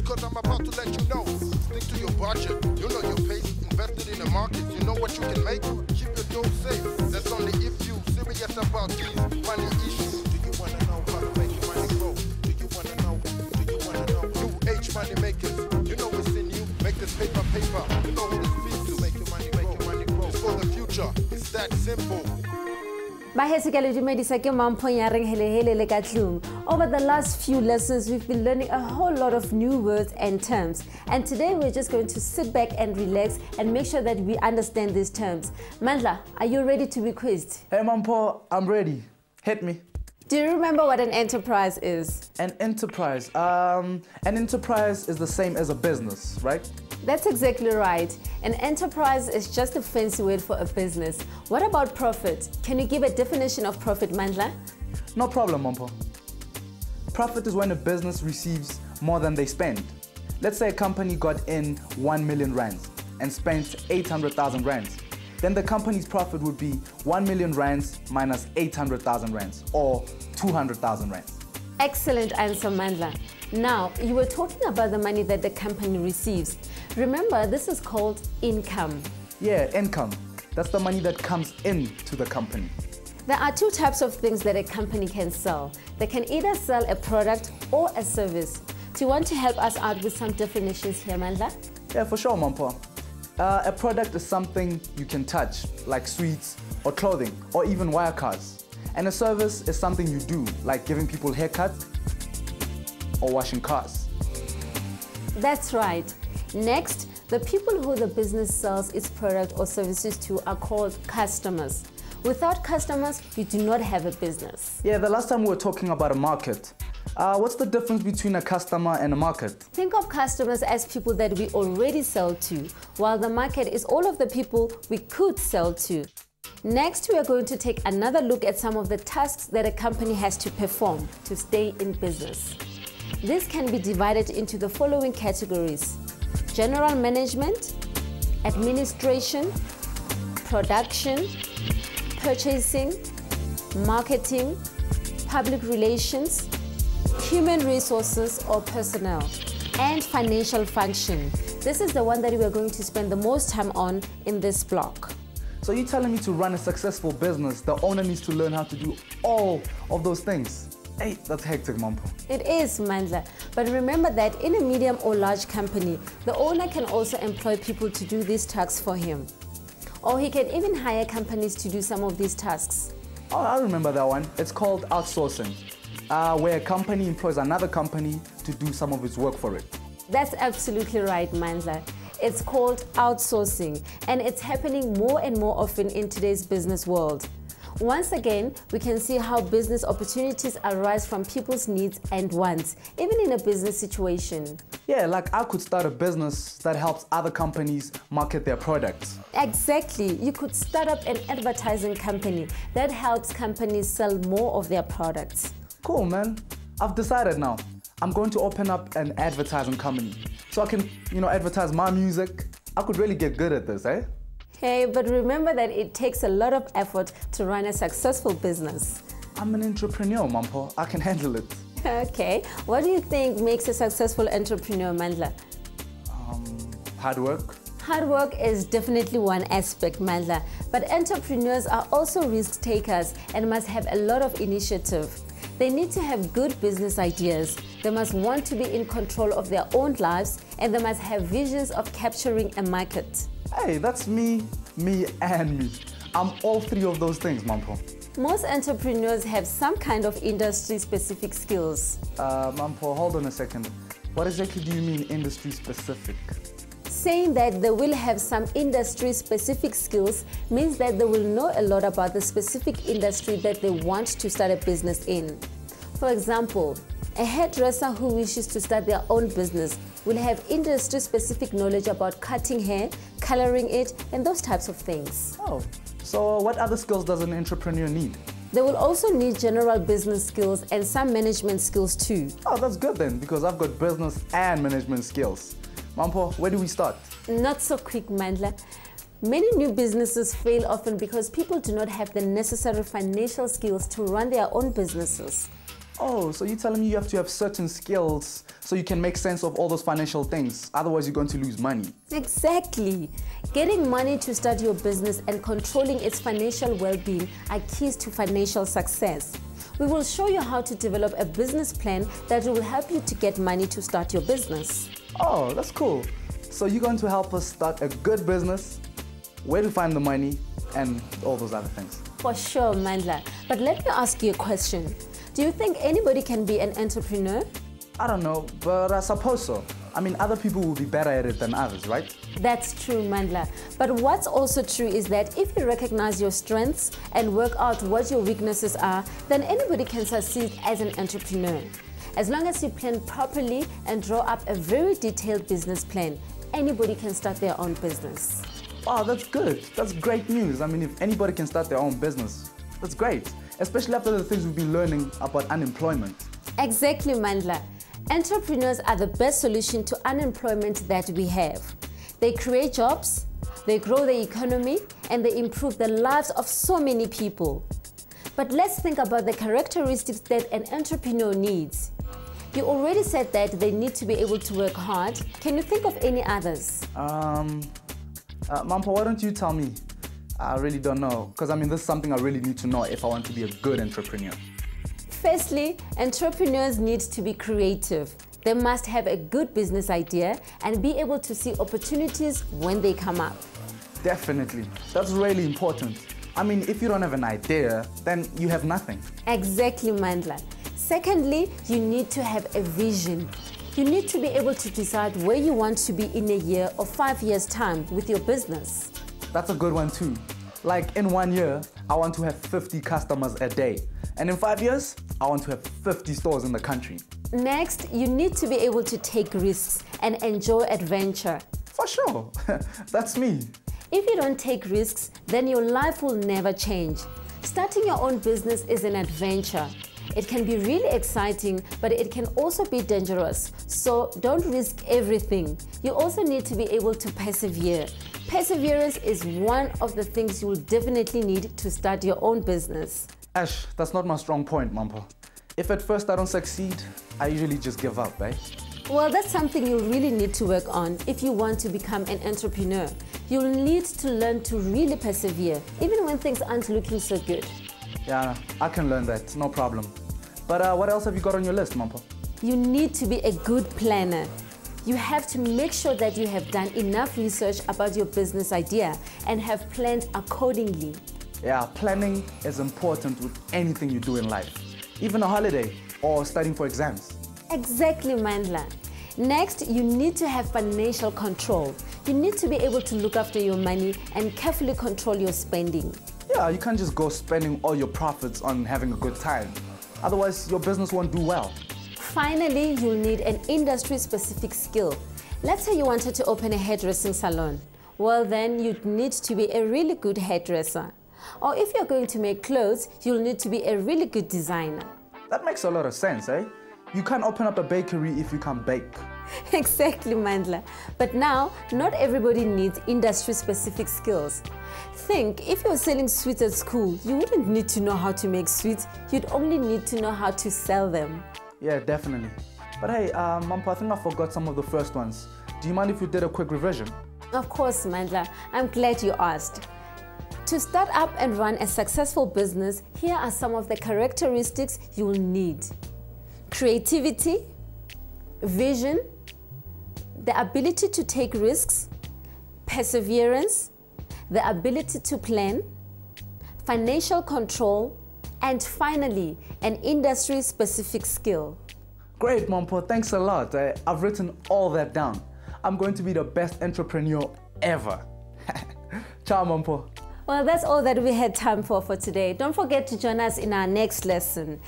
cause I'm about to let you know. Stick to your budget, you know your pace. Invested in the market, you know what you can make. Keep your dough safe, that's only if you serious about these money issues. Do you wanna know how to make your money grow? Do you wanna know? New age money makers, you know it's in you. Make this paper, you know who to speak to. Make your money grow. It's for the future, it's that simple. Over the last few lessons, we've been learning a whole lot of new words and terms. And today we're just going to sit back and relax and make sure that we understand these terms. Mandla, are you ready to be quizzed? Hey Mampo, I'm ready. Hit me. Do you remember what an enterprise is? An enterprise is the same as a business, right? That's exactly right. An enterprise is just a fancy word for a business. What about profit? Can you give a definition of profit, Mandla? No problem, Mampo. Profit is when a business receives more than they spend. Let's say a company got in 1 million rands and spent 800,000 rands. Then the company's profit would be 1 million rands minus 800,000 rands, or 200,000 rands. Excellent answer, Mandla. Now, you were talking about the money that the company receives. Remember, this is called income. Yeah, income. That's the money that comes into the company. There are two types of things that a company can sell. They can either sell a product or a service. Do you want to help us out with some definitions here, Mandla? Yeah, for sure, Mampo. A product is something you can touch, like sweets or clothing, or even wire cards. And a service is something you do, like giving people haircuts or washing cars. That's right. Next, the people who the business sells its product or services to are called customers. Without customers, you do not have a business. Yeah, the last time we were talking about a market. What's the difference between a customer and a market? Think of customers as people that we already sell to, while the market is all of the people we could sell to. Next, we are going to take another look at some of the tasks that a company has to perform to stay in business. This can be divided into the following categories: general management, administration, production, purchasing, marketing, public relations, human resources or personnel, and financial function. This is the one that we are going to spend the most time on in this block. So you're telling me to run a successful business, the owner needs to learn how to do all of those things? Hey, that's hectic, Mampo. It is, Mandla. But remember that in a medium or large company, the owner can also employ people to do these tasks for him. Or he can even hire companies to do some of these tasks. Oh, I remember that one. It's called outsourcing, where a company employs another company to do some of its work for it. That's absolutely right, Mandla. It's called outsourcing, and it's happening more and more often in today's business world. Once again, we can see how business opportunities arise from people's needs and wants, even in a business situation. Yeah, like I could start a business that helps other companies market their products. Exactly. You could start up an advertising company that helps companies sell more of their products. Cool, man. I've decided now. I'm going to open up an advertising company so I can, advertise my music. I could really get good at this, eh? Hey, but remember that it takes a lot of effort to run a successful business. I'm an entrepreneur, Mampo. I can handle it. Okay. What do you think makes a successful entrepreneur, Mandla? Hard work. Hard work is definitely one aspect, Mandla. But entrepreneurs are also risk takers and must have a lot of initiative. They need to have good business ideas. They must want to be in control of their own lives, and they must have visions of capturing a market. Hey, that's me, and me. I'm all three of those things, Mampo. Most entrepreneurs have some kind of industry-specific skills. Mampo, hold on a second. What exactly do you mean industry-specific? Saying that they will have some industry-specific skills means that they will know a lot about the specific industry that they want to start a business in. For example, a hairdresser who wishes to start their own business will have industry-specific knowledge about cutting hair, coloring it, and those types of things. Oh, so what other skills does an entrepreneur need? They will also need general business skills and some management skills too. Oh, that's good then, because I've got business and management skills. Mampo, where do we start? Not so quick, Mandla. Many new businesses fail often because people do not have the necessary financial skills to run their own businesses. Oh, so you're telling me you have to have certain skills so you can make sense of all those financial things. Otherwise, you're going to lose money. Exactly. Getting money to start your business and controlling its financial well-being are keys to financial success. We will show you how to develop a business plan that will help you to get money to start your business. Oh, that's cool. So you're going to help us start a good business, where to find the money, and all those other things. For sure, Mandla. But let me ask you a question. Do you think anybody can be an entrepreneur? I don't know, but I suppose so. I mean, other people will be better at it than others, right? That's true, Mandla. But what's also true is that if you recognize your strengths and work out what your weaknesses are, then anybody can succeed as an entrepreneur. As long as you plan properly and draw up a very detailed business plan, anybody can start their own business. Wow, that's good. That's great news. I mean, if anybody can start their own business, that's great. Especially after the things we've been learning about unemployment. Exactly, Mandla. Entrepreneurs are the best solution to unemployment that we have. They create jobs, they grow the economy, and they improve the lives of so many people. But let's think about the characteristics that an entrepreneur needs. You already said that they need to be able to work hard. Can you think of any others? Mampa, why don't you tell me? I really don't know, because I mean, this is something I really need to know if I want to be a good entrepreneur. Firstly, entrepreneurs need to be creative. They must have a good business idea and be able to see opportunities when they come up. Definitely. That's really important. I mean, if you don't have an idea, then you have nothing. Exactly, Mandla. Secondly, you need to have a vision. You need to be able to decide where you want to be in a year or 5 years' time with your business. That's a good one too. Like in 1 year, I want to have 50 customers a day. And in 5 years, I want to have 50 stores in the country. Next, you need to be able to take risks and enjoy adventure. For sure. That's me. If you don't take risks, then your life will never change. Starting your own business is an adventure. It can be really exciting, but it can also be dangerous. So don't risk everything. You also need to be able to persevere. Perseverance is one of the things you will definitely need to start your own business. Ash, that's not my strong point, Mampa. If at first I don't succeed, I usually just give up, eh? Well, that's something you'll really need to work on if you want to become an entrepreneur. You'll need to learn to really persevere, even when things aren't looking so good. Yeah, I can learn that, no problem. But what else have you got on your list, Mampa? You need to be a good planner. You have to make sure that you have done enough research about your business idea and have planned accordingly. Yeah, planning is important with anything you do in life. Even a holiday or studying for exams. Exactly, Mandla. Next, you need to have financial control. You need to be able to look after your money and carefully control your spending. Yeah, you can't just go spending all your profits on having a good time. Otherwise, your business won't do well. Finally, you'll need an industry-specific skill. Let's say you wanted to open a hairdressing salon. Well, then you'd need to be a really good hairdresser. Or if you're going to make clothes, you'll need to be a really good designer. That makes a lot of sense, eh? You can't open up a bakery if you can't bake. Exactly, Mandla. But now, not everybody needs industry-specific skills. Think, if you're selling sweets at school, you wouldn't need to know how to make sweets. You'd only need to know how to sell them. Yeah, definitely. But hey, Mampa, I think I forgot some of the first ones. Do you mind if you did a quick revision? Of course, Mandla. I'm glad you asked. To start up and run a successful business, here are some of the characteristics you will need. Creativity, vision, the ability to take risks, perseverance, the ability to plan, financial control, and finally, an industry-specific skill. Great, Mampa, thanks a lot. I've written all that down. I'm going to be the best entrepreneur ever. Ciao, Mampa. Well, that's all that we had time for today. Don't forget to join us in our next lesson.